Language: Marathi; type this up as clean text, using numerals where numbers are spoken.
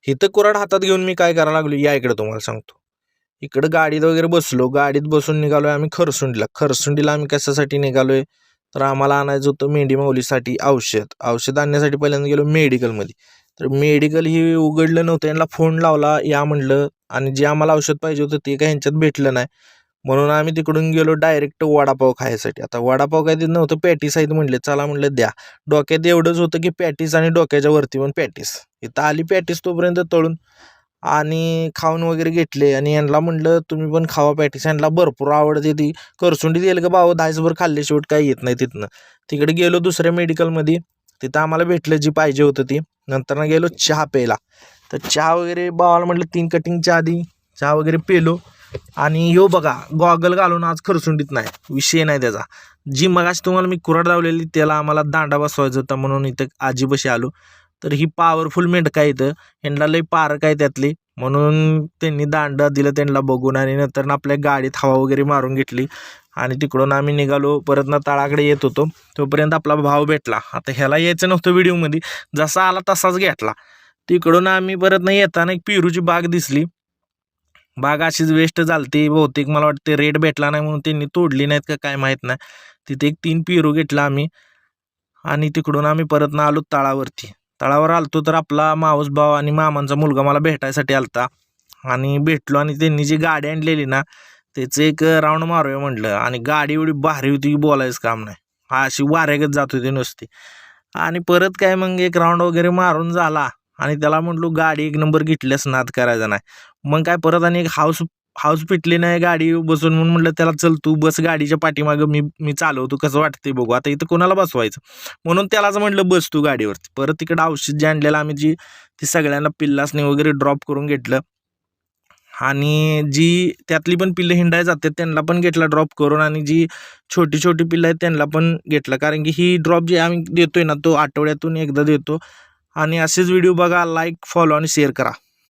इथं कुऱ्हाड हातात घेऊन मी काय करायला लागलो या इकडे तुम्हाला सांगतो. इकडं गाडीत वगैरे बसलो, गाडीत बसून निघालोय आम्ही खरसुंडीला आम्ही कशासाठी निघालोय तर आम्हाला आणायचं होतं मेंढी माऊलीसाठी औषध आणण्यासाठी पहिल्यांदा गेलो मेडिकलमध्ये. तर मेडिकल ही उघडलं नव्हतं, यांना फोन लावला या म्हणलं आणि जे आम्हाला औषध पाहिजे होतं ते काय ह्यांच्यात भेटलं नाही. म्हणून आम्ही तिकडून गेलो डायरेक्ट वडापाव खायसाठी. आता वडापाव काय तिथं नव्हतं, पॅटीस आहेत म्हणले, चला म्हणलं द्या. डोक्यात एवढंच होतं की पॅटीस आणि डोक्याच्या वरती पण पॅटीस. इथं आली पॅटीस तोपर्यंत तळून आणि खाऊन वगैरे घेतले आणि यांना म्हणलं तुम्ही पण खावा पॅटीस, यांना भरपूर आवडते ती. करसुंडी येईल का भाऊ, दाईसभर खाल्ले शेवट काही येत नाही तिथनं. तिकडे गेलो दुसऱ्या मेडिकलमध्ये, तिथं आम्हाला भेटलं जी पाहिजे होतं ती. नंतर गेलो चहा प्यायला. तर चहा वगैरे भावाला म्हटलं 3 कटिंगच्या आधी चहा वगैरे पेलो. आणि यो बघा गॉगल घालून आज खरसुंडीत नाही, विषय नाही त्याचा. जी मगाशी तुम्हाला मी कुऱ्हाड लावलेली त्याला आम्हाला दांडा बसवायचा होता म्हणून इथं आजीपाशी आलो. तर ही पॉवरफुल मेंढका इथं, ह्यांना लई पारक आहे त्यातली, म्हणून त्यांनी दांडा दिलं त्यांना बघून. आणि नंतर आपल्या गाडीत हवा वगैरे मारून घेतली आणि तिकडून आम्ही निघालो. परत ना तळाकडे येत होतो तोपर्यंत आपला भाव भेटला. आता ह्याला यायचं नव्हतं व्हिडिओमध्ये, जसा आला तसाच घेतला. तिकडून आम्ही परत नाही येताना एक पेरूची बाग दिसली. बाग अशीच वेस्ट झालती बहुतेक, मला वाटते रेट भेटला नाही म्हणून त्यांनी तोडली नाहीत का काय माहीत नाही. तिथे एक 3 पेरू घेतला आम्ही आणि तिकडून आम्ही परत ना आलो तळावरती. तळावर आलतो तर आपला मावस भाव आणि मामांचा मुलगा मला भेटायसाठी आलता आणि भेटलो. आणि त्यांनी जी गाडी आणलेली ना त्याचं एक राऊंड मारूया म्हटलं. आणि गाडी एवढी भारी होती की बोलायचं काम नाही, हा अशी वाऱ्यागत जात होती नुसती. आणि परत काय मग एक राऊंड वगैरे मारून झाला आणि त्याला म्हटलो गाडी एक नंबर घेतल्यास नाद करायचा नाही. मग काय परत आणि एक हाऊस पिटली नाही गाडी बसून, म्हणून म्हटलं त्याला चल तू बस गाडीच्या पाठीमागं, मी चालवतो कसं वाटतंय बघू. आता इथं कोणाला बसवायचं म्हणून त्यालाच म्हटलं बस तू गाडीवरती. परत तिकडं औषध जे आणलेलं आम्ही ती सगळ्यांना पिल्लासने वगैरे ड्रॉप करून घेतलं. आणि जी त्यातली पण पिल्लं हिंडाय जातात त्यांना पण घेतला ड्रॉप करून. आणि जी छोटी छोटी पिल्लं आहेत त्यांना पण घेतलं, कारण की ही ड्रॉप जे आम्ही देतोय ना तो आठवड्यातून एकदा देतो. आणि असेच व्हिडिओ बघा, लाईक फॉलो आणि शेअर करा.